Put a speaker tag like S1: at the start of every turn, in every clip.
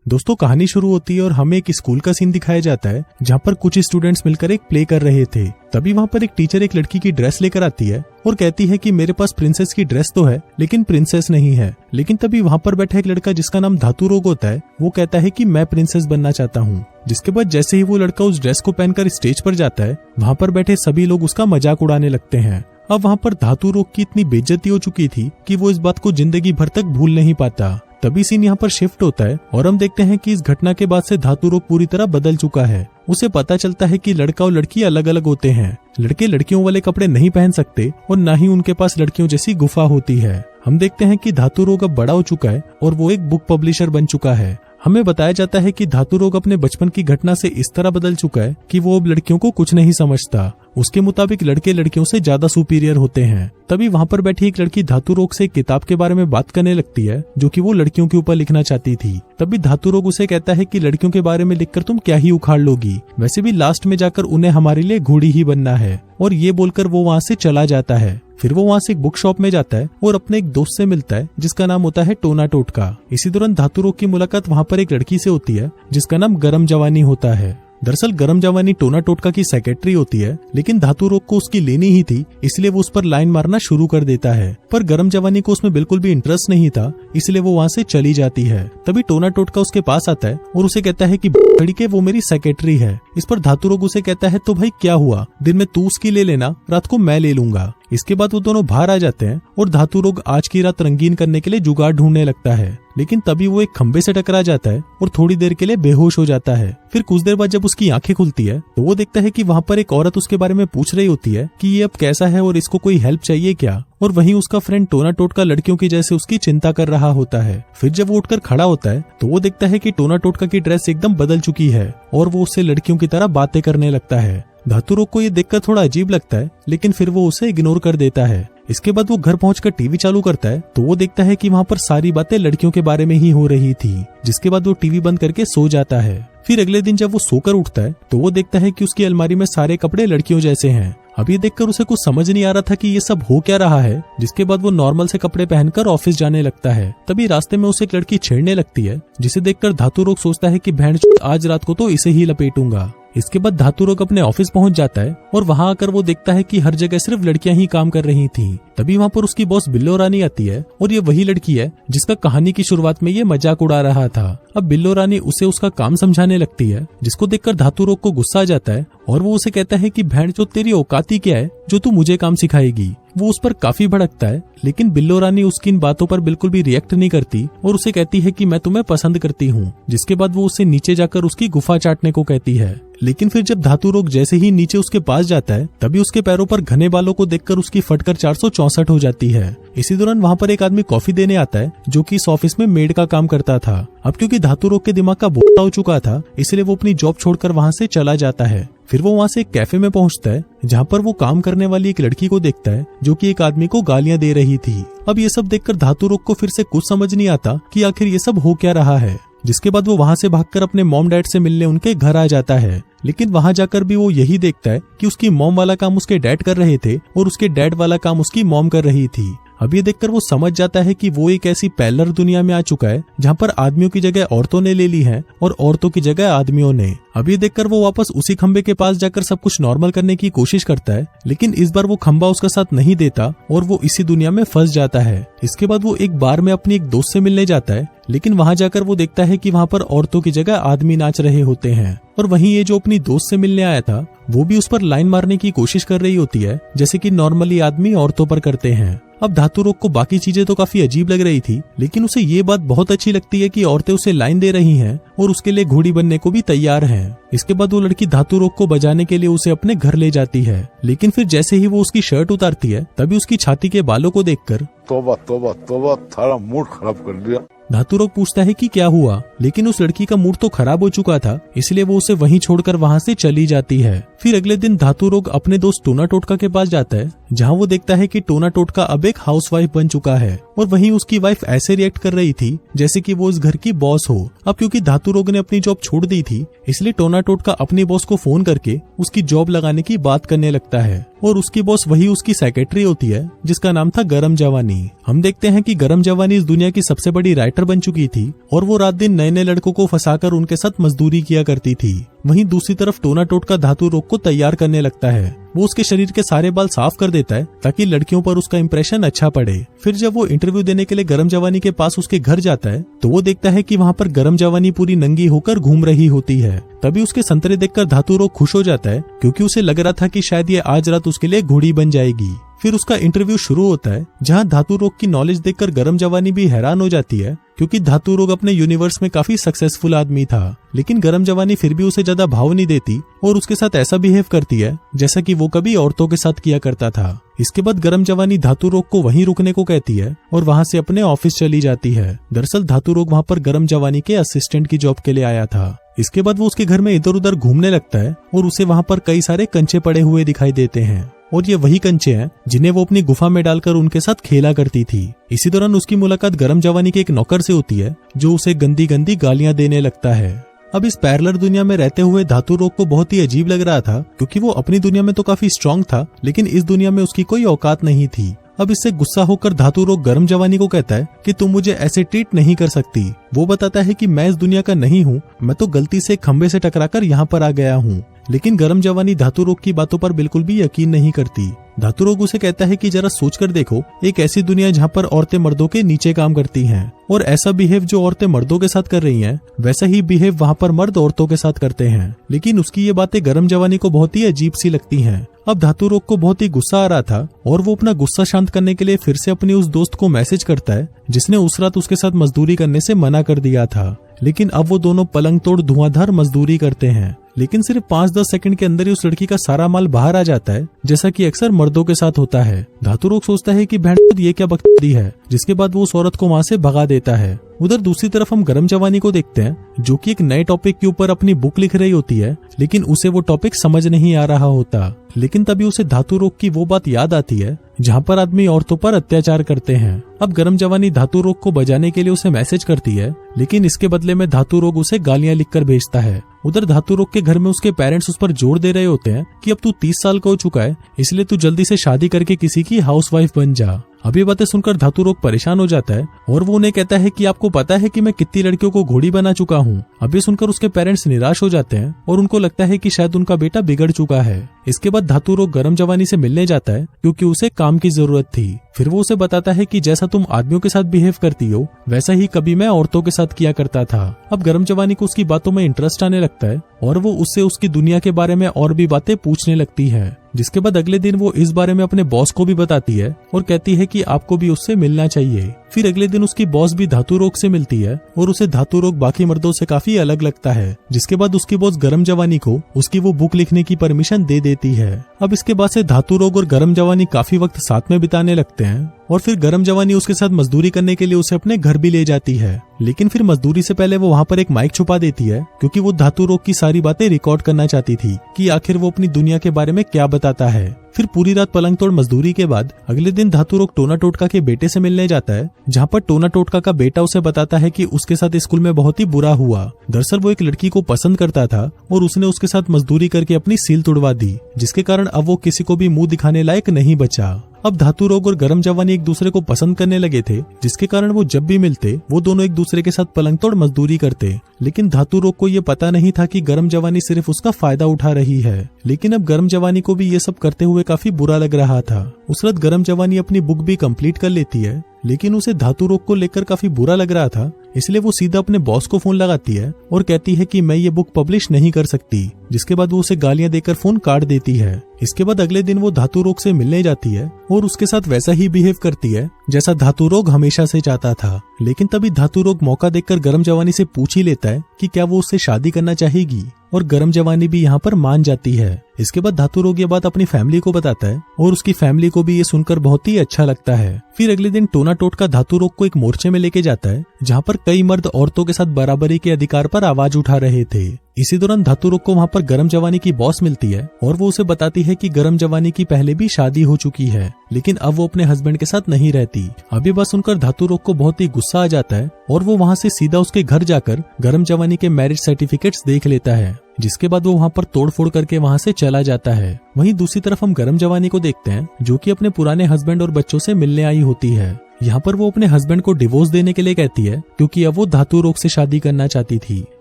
S1: दोस्तों कहानी शुरू होती है और हमें एक स्कूल का सीन दिखाया जाता है जहाँ पर कुछ स्टूडेंट्स मिलकर एक प्ले कर रहे थे। तभी वहाँ पर एक टीचर एक लड़की की ड्रेस लेकर आती है और कहती है कि मेरे पास प्रिंसेस की ड्रेस तो है लेकिन प्रिंसेस नहीं है। लेकिन तभी वहाँ पर बैठा एक लड़का जिसका नाम धातु रोग होता है, वो कहता है कि मैं प्रिंसेस बनना चाहता हूँ। जिसके बाद जैसे ही वो लड़का उस ड्रेस को पहनकर स्टेज पर जाता है, वहाँ पर बैठे सभी लोग उसका मजाक उड़ाने लगते हैं। अब वहाँ पर धातु रोग की इतनी बेइज्जती हो चुकी थी कि वो इस बात को जिंदगी भर तक भूल नहीं पाता। तभी सीन यहाँ पर शिफ्ट होता है और हम देखते हैं कि इस घटना के बाद से धातु रोग पूरी तरह बदल चुका है। उसे पता चलता है कि लड़का और लड़की अलग अलग होते हैं। लड़के लड़कियों वाले कपड़े नहीं पहन सकते और न ही उनके पास लड़कियों जैसी गुफा होती है। हम देखते हैं कि धातु रोग अब बड़ा हो चुका है और वो एक बुक पब्लिशर बन चुका है। हमें बताया जाता है कि धातु रोग अपने बचपन की घटना से इस तरह बदल चुका है कि वो अब लड़कियों को कुछ नहीं समझता। उसके मुताबिक लड़के लड़कियों से ज्यादा सुपीरियर होते हैं। तभी वहाँ पर बैठी एक लड़की धातु रोग से एक किताब के बारे में बात करने लगती है जो कि वो लड़कियों के ऊपर लिखना चाहती थी। तभी धातु रोग उसे कहता है कि लड़कियों के बारे में लिखकर तुम क्या ही उखाड़ लोगी, वैसे भी लास्ट में जाकर उन्हें हमारे लिए घोड़ी ही बनना है। और ये बोलकर वो वहाँ से चला जाता है। फिर वो वहाँ से एक बुक शॉप में जाता है और अपने एक दोस्त से मिलता है जिसका नाम होता है टोना टोटका। इसी दौरान धातु रोग की मुलाकात वहाँ पर एक लड़की से होती है जिसका नाम गरम जवानी होता है। दरअसल गरम जवानी टोना टोटका की सेक्रेटरी होती है, लेकिन धातु रोग को उसकी लेनी ही थी, इसलिए वो उस पर लाइन मारना शुरू कर देता है। पर गरम जवानी को उसमें बिल्कुल भी इंटरेस्ट नहीं था, इसलिए वो वहाँ से चली जाती है। तभी टोना टोटका उसके पास आता है और उसे कहता है कि लड़ी के वो मेरी सेक्रेटरी है। इस पर धातु रोग उसे कहता है तो भाई क्या हुआ, दिन में तू उसकी ले लेना, रात को मैं ले लूंगा। इसके बाद वो दोनों बाहर आ जाते हैं और धातु रोग आज की रात रंगीन करने के लिए जुगाड़ ढूंढने लगता है। लेकिन तभी वो एक खंबे से टकरा जाता है और थोड़ी देर के लिए बेहोश हो जाता है। फिर कुछ देर बाद जब उसकी आंखें खुलती है तो वो देखता है कि वहाँ पर एक औरत उसके बारे में पूछ रही होती है कि ये अब कैसा है और इसको कोई हेल्प चाहिए क्या। और वहीं उसका फ्रेंड टोना टोटका लड़कियों की जैसे उसकी चिंता कर रहा होता है। फिर जब वो उठकर खड़ा होता है तो वो देखता है कि टोना टोटका की ड्रेस एकदम बदल चुकी है और वो उससे लड़कियों की तरह बातें करने लगता है। धातु रोग को ये देखकर थोड़ा अजीब लगता है, लेकिन फिर वो उसे इग्नोर कर देता है। इसके बाद वो घर पहुंचकर टीवी चालू करता है तो वो देखता है कि वहाँ पर सारी बातें लड़कियों के बारे में ही हो रही थी। जिसके बाद वो टीवी बंद करके सो जाता है। फिर अगले दिन जब वो सोकर उठता है तो वो देखता है कि उसकी अलमारी में सारे कपड़े लड़कियों जैसे हैं। अब ये देखकर उसे कुछ समझ नहीं आ रहा था कि ये सब हो क्या रहा है। जिसके बाद वो नॉर्मल से कपड़े पहनकर ऑफिस जाने लगता है। तभी रास्ते में उसे एक लड़की छेड़ने लगती है, जिसे देखकर धातु रोग सोचता है कि बहन आज रात को तो इसे ही लपेटूंगा। इसके बाद धातु रोग अपने ऑफिस पहुंच जाता है और वहां आकर वो देखता है कि हर जगह सिर्फ लड़कियां ही काम कर रही थीं। तभी वहां पर उसकी बॉस बिल्लो रानी आती है और ये वही लड़की है जिसका कहानी की शुरुआत में ये मजाक उड़ा रहा था। अब बिल्लो रानी उसे उसका काम समझाने लगती है, जिसको देखकर धातु रोग को गुस्सा आ जाता है और वो उसे कहता है कि बहन जो तेरी औकाती क्या है जो तू मुझे काम सिखाएगी। वो उस पर काफी भड़कता है, लेकिन बिल्लो रानी उसकी इन बातों पर बिल्कुल भी रिएक्ट नहीं करती और उसे कहती है कि मैं तुम्हें पसंद करती हूँ। जिसके बाद वो उससे नीचे जाकर उसकी गुफा चाटने को कहती है। लेकिन फिर जब धातु रोग जैसे ही नीचे उसके पास जाता है तभी उसके पैरों पर घने बालों को देखकर उसकी फटकर 464 हो जाती है। इसी दौरान वहाँ पर एक आदमी कॉफी देने आता है जो कि इस ऑफिस में मेड का काम करता था। अब क्योंकि धातु रोग के दिमाग का बोझ हो चुका था, इसलिए वो अपनी जॉब छोड़कर वहाँ से चला जाता है। फिर वो वहाँ से एक कैफे में पहुँचता है जहाँ पर वो काम करने वाली एक लड़की को देखता है जो कि एक आदमी को गालियां दे रही थी। अब ये सब देखकर धातु रोग को फिर से कुछ समझ नहीं आता कि आखिर ये सब हो क्या रहा है। जिसके बाद वो वहाँ से भागकर अपने मॉम डैड से मिलने उनके घर आ जाता है। लेकिन वहाँ जाकर भी वो यही देखता है कि उसकी मॉम वाला काम उसके डैड कर रहे थे और उसके डैड वाला काम उसकी मॉम कर रही थी। अब ये देखकर वो समझ जाता है कि वो एक ऐसी पैरेलल दुनिया में आ चुका है जहाँ पर आदमियों की जगह औरतों ने ले ली है और औरतों की जगह आदमियों ने। अब ये देखकर वो वापस उसी खंबे के पास जाकर सब कुछ नॉर्मल करने की कोशिश करता है, लेकिन इस बार वो खंबा उसका साथ नहीं देता और वो इसी दुनिया में फंस जाता है। इसके बाद वो एक बार में अपनी एक दोस्त से मिलने जाता है, लेकिन वहाँ जाकर वो देखता है कि वहाँ पर औरतों की जगह आदमी नाच रहे होते हैं। और वहीं ये जो अपनी दोस्त से मिलने आया था वो भी उस पर लाइन मारने की कोशिश कर रही होती है, जैसे कि नॉर्मली आदमी औरतों पर करते हैं। अब धातु रोग को बाकी चीजें तो काफी अजीब लग रही थी, लेकिन उसे ये बात बहुत अच्छी लगती है कि औरतें उसे लाइन दे रही हैं और उसके लिए घोड़ी बनने को भी तैयार हैं। इसके बाद वो लड़की धातु रोग को बजाने के लिए उसे अपने घर ले जाती है। लेकिन फिर जैसे ही वो उसकी शर्ट उतारती है तभी उसकी छाती के बालों को देखकर
S2: तौबा तौबा तौबा, थारा मूड खराब कर दिया।
S1: धातु रोग पूछता है कि क्या हुआ, लेकिन उस लड़की का मूड तो खराब हो चुका था, इसलिए वो उसे वहीं छोड़कर वहाँ से चली जाती है। फिर अगले दिन धातु रोग अपने दोस्त टोना टोटका के पास जाता है, जहाँ वो देखता है कि टोना टोटका अब एक हाउसवाइफ बन चुका है और वहीं उसकी वाइफ ऐसे रिएक्ट कर रही थी जैसे कि वो इस घर की बॉस हो। अब क्योंकि धातु रोग ने अपनी जॉब छोड़ दी थी, इसलिए टोना टोटका अपनी बॉस को फोन करके उसकी जॉब लगाने की बात करने लगता है और उसकी बॉस वही उसकी सेक्रेटरी होती है जिसका नाम था गरम जवानी। हम देखते हैं कि गरम जवानी इस दुनिया की सबसे बड़ी राइटर बन चुकी थी और वो रात दिन नए नए लड़कों को फंसाकर उनके साथ मजदूरी किया करती थी। वहीं दूसरी तरफ टोना टोटका धातु रोग को तैयार करने लगता है। वो उसके शरीर के सारे बाल साफ कर देता है ताकि लड़कियों पर उसका इंप्रेशन अच्छा पड़े। फिर जब वो इंटरव्यू देने के लिए गरम जवानी के पास उसके घर जाता है तो वो देखता है कि वहाँ पर गरम जवानी पूरी नंगी होकर घूम रही होती है। तभी उसके संतरे देखकर धातु रोग खुश हो जाता है क्योंकि उसे लग रहा था कि शायद ये आज रात उसके लिए घोड़ी बन जाएगी। फिर उसका इंटरव्यू शुरू होता है जहाँ धातु रोग की नॉलेज देखकर गरम जवानी भी हैरान हो जाती है क्योंकि धातु रोग अपने यूनिवर्स में काफी सक्सेसफुल आदमी था। लेकिन गरम जवानी फिर भी उसे ज्यादा भाव नहीं देती और उसके साथ ऐसा बिहेव करती है जैसा कि वो कभी औरतों के साथ किया करता था। इसके बाद गरम जवानी धातु रोग को वहीं रुकने को कहती है और वहाँ से अपने ऑफिस चली जाती है। दरअसल धातु रोग वहाँ पर गरम जवानी के असिस्टेंट की जॉब के लिए आया था। इसके बाद वो उसके घर में इधर उधर घूमने लगता है और उसे वहाँ पर कई सारे कंचे पड़े हुए दिखाई देते हैं और ये वही कंचे हैं जिन्हें वो अपनी गुफा में डालकर उनके साथ खेला करती थी। इसी दौरान उसकी मुलाकात गरम जवानी के एक नौकर से होती है जो उसे गंदी गंदी गालियां देने लगता है। अब इस पैरेलल दुनिया में रहते हुए धातु रोग को बहुत ही अजीब लग रहा था क्योंकि वो अपनी दुनिया में तो काफी स्ट्रांग था लेकिन इस दुनिया में उसकी कोई औकात नहीं थी। अब इससे गुस्सा होकर धातु रोग गरम जवानी को कहता है कि तुम मुझे ऐसे ट्रीट नहीं कर सकती। वो बताता है कि मैं इस दुनिया का नहीं हूँ, मैं तो गलती से खंबे से टकराकर यहाँ पर आ गया हूँ। लेकिन गरम जवानी धातु रोग की बातों पर बिल्कुल भी यकीन नहीं करती। धातु रोग उसे कहता है कि जरा सोचकर देखो, एक ऐसी दुनिया जहाँ पर औरतें मर्दों के नीचे काम करती हैं और ऐसा बिहेव जो औरतें मर्दों के साथ कर रही हैं वैसा ही बिहेव वहाँ पर मर्द औरतों के साथ करते हैं। लेकिन उसकी ये बातें गरम जवानी को बहुत ही अजीब सी लगती हैं। अब धातु रोग को बहुत ही गुस्सा आ रहा था और वो अपना गुस्सा शांत करने के लिए फिर से अपनी उस दोस्त को मैसेज करता है जिसने उस रात उसके साथ मजदूरी करने से मना कर दिया था। लेकिन अब वो दोनों पलंग तोड़ धुआंधार मजदूरी करते हैं। लेकिन सिर्फ 5-10 सेकंड के अंदर ही उस लड़की का सारा माल बाहर आ जाता है जैसा कि अक्सर मर्दों के साथ होता है। धातु रोग सोचता है कि बहन ये क्या बकचोदी है, जिसके बाद वो उस औरत को वहाँ से भगा देता है। उधर दूसरी तरफ हम गरम जवानी को देखते हैं जो कि एक नए टॉपिक के ऊपर अपनी बुक लिख रही होती है लेकिन उसे वो टॉपिक समझ नहीं आ रहा होता। लेकिन तभी उसे धातु रोग की वो बात याद आती है जहाँ पर आदमी औरतों पर अत्याचार करते हैं। अब गरम जवानी धातु रोग को बजाने के लिए उसे मैसेज करती है लेकिन इसके बदले में धातु रोग उसे गालियां लिखकर भेजता है। उधर धातु रोग के घर में उसके पेरेंट्स उस पर जोर दे रहे होते हैं कि अब तू 30 साल का हो चुका है इसलिए तू जल्दी से शादी करके किसी की हाउसवाइफ बन जा। अब ये बातें सुनकर धातु रोग परेशान हो जाता है और वो उन्हें कहता है कि आपको पता है कि मैं कितनी लड़कियों को घोड़ी बना चुका हूँ। अब ये सुनकर उसके पेरेंट्स निराश हो जाते हैं और उनको लगता है कि शायद उनका बेटा बिगड़ चुका है। इसके बाद धातु रोग गरम जवानी से मिलने जाता है क्योंकि उसे काम की जरूरत थी। फिर वो उसे बताता है कि जैसा तुम आदमियों के साथ बिहेव करती हो वैसा ही कभी मैं औरतों के साथ किया करता था। अब गरम जवानी को उसकी बातों में इंटरेस्ट आने लगता है और वो उससे उसकी दुनिया के बारे में और भी बातें पूछने लगती है। जिसके बाद अगले दिन वो इस बारे में अपने बॉस को भी बताती है और कहती है कि आपको भी उससे मिलना चाहिए। फिर अगले दिन उसकी बॉस भी धातु रोग से मिलती है और उसे धातु रोग बाकी मर्दों से काफी अलग लगता है। जिसके बाद उसकी बॉस गरम जवानी को उसकी वो बुक लिखने की परमिशन दे देती है। अब इसके बाद से धातु रोग और गरम जवानी काफी वक्त साथ में बिताने लगते हैं और फिर गरम जवानी उसके साथ मजदूरी करने के लिए उसे अपने घर भी ले जाती है। लेकिन फिर मजदूरी से पहले वो वहाँ पर एक माइक छुपा देती है क्योंकि वो धातु रोग की सारी बातें रिकॉर्ड करना चाहती थी कि आखिर वो अपनी दुनिया के बारे में क्या बताता है। फिर पूरी रात पलंग तोड़ मजदूरी के बाद अगले दिन धातु रोग टोना टोटका के बेटे से मिलने जाता है जहाँ पर टोना टोटका का बेटा उसे बताता है कि उसके साथ स्कूल में बहुत ही बुरा हुआ। दरअसल वो एक लड़की को पसंद करता था और उसने उसके साथ मजदूरी करके अपनी सील तुड़वा दी जिसके कारण अब वो किसी को भी मुंह दिखाने लायक नहीं बचा। अब धातु रोग और गरम जवानी एक दूसरे को पसंद करने लगे थे जिसके कारण वो जब भी मिलते वो दोनों एक दूसरे के साथ पलंग तोड़ मजदूरी करते। लेकिन धातु रोग को ये पता नहीं था कि गरम जवानी सिर्फ उसका फायदा उठा रही है। लेकिन अब गरम जवानी को भी ये सब करते हुए काफी बुरा लग रहा था। उस रात गरम जवानी अपनी बुक भी कंप्लीट कर लेती है लेकिन उसे धातु रोग को लेकर काफी बुरा लग रहा था इसलिए वो सीधा अपने बॉस को फोन लगाती है और कहती है कि मैं ये बुक पब्लिश नहीं कर सकती। जिसके बाद वो उसे गालियां देकर फोन काट देती है। इसके बाद अगले दिन वो धातु रोग से मिलने जाती है और उसके साथ वैसा ही बिहेव करती है जैसा धातु रोग हमेशा से चाहता था। लेकिन तभी धातु रोग मौका देखकर गरम जवानी से पूछ ही लेता है कि क्या वो उससे शादी करना चाहेगी और गरम जवानी भी यहाँ पर मान जाती है। इसके बाद धातु रोग ये बात अपनी फैमिली को बताता है और उसकी फैमिली को भी ये सुनकर बहुत ही अच्छा लगता है। फिर अगले दिन टोना टोटका धातु रोग को एक मोर्चे में लेके जाता है जहाँ पर कई मर्द औरतों के साथ बराबरी के अधिकार पर आवाज उठा रहे थे। इसी दौरान धातु रोग को वहाँ पर गरम जवानी की बॉस मिलती है और वो उसे बताती है कि गरम जवानी की पहले भी शादी हो चुकी है, लेकिन अब वो अपने हस्बैंड के साथ नहीं रहती। अभी बस सुनकर धातु रोग को बहुत ही गुस्सा आ जाता है और वो वहाँ से सीधा उसके घर जाकर गरम जवानी के मैरिज सर्टिफिकेट्स देख लेता है, जिसके बाद वो वहाँ पर तोड़फोड़ करके वहाँ से चला जाता है। वहीं दूसरी तरफ हम गरम जवानी को देखते हैं, जो कि अपने पुराने हस्बैंड और बच्चों से मिलने आई होती है। यहाँ पर वो अपने हस्बैंड को डिवोर्स देने के लिए कहती है, क्योंकि अब वो धातु रोग से शादी करना चाहती थी।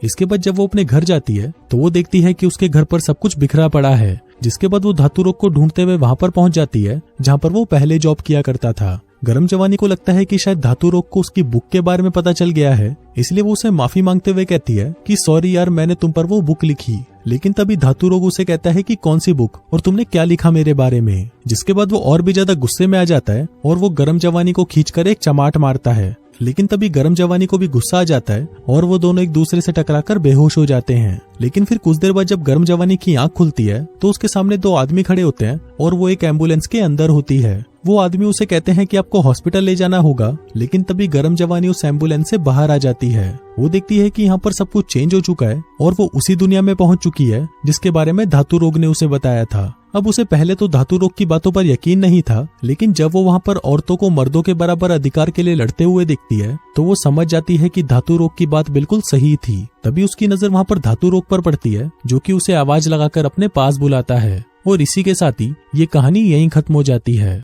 S1: इसके बाद जब वो अपने घर जाती है तो वो देखती है कि उसके घर पर सब कुछ बिखरा पड़ा है, जिसके बाद वो धातु रोग को ढूंढते हुए वहाँ पर पहुंच जाती है जहाँ पर वो पहले जॉब किया करता था। गरम जवानी को लगता है कि शायद धातु रोग को उसकी बुक के बारे में पता चल गया है, इसलिए वो उसे माफी मांगते हुए कहती है कि सॉरी यार, मैंने तुम पर वो बुक लिखी। लेकिन तभी धातु रोग उसे कहता है कि कौन सी बुक और तुमने क्या लिखा मेरे बारे में, जिसके बाद वो और भी ज्यादा गुस्से में आ जाता है और वो गरम जवानी को खींचकर एक चमाट मारता है। लेकिन तभी गरम जवानी को भी गुस्सा आ जाता है और वो दोनों एक दूसरे से टकराकर बेहोश हो जाते हैं। लेकिन फिर कुछ देर बाद जब गरम जवानी की आंख खुलती है तो उसके सामने दो आदमी खड़े होते हैं और वो एक एम्बुलेंस के अंदर होती है। वो आदमी उसे कहते हैं कि आपको हॉस्पिटल ले जाना होगा, लेकिन तभी गरम जवानी उस एम्बुलेंस से बाहर आ जाती है। वो देखती है कि यहाँ पर सब कुछ चेंज हो चुका है और वो उसी दुनिया में पहुंच चुकी है जिसके बारे में धातु रोग ने उसे बताया था। अब उसे पहले तो धातु रोग की बातों पर यकीन नहीं था, लेकिन जब वो वहाँ पर औरतों को मर्दों के बराबर अधिकार के लिए लड़ते हुए देखती है तो वो समझ जाती है कि धातु रोग की बात बिल्कुल सही थी। तभी उसकी नजर वहाँ पर धातु रोग पर पड़ती है, जो कि उसे आवाज लगाकर अपने पास बुलाता है। और इसी के साथ ही ये कहानी यहीं खत्म हो जाती है।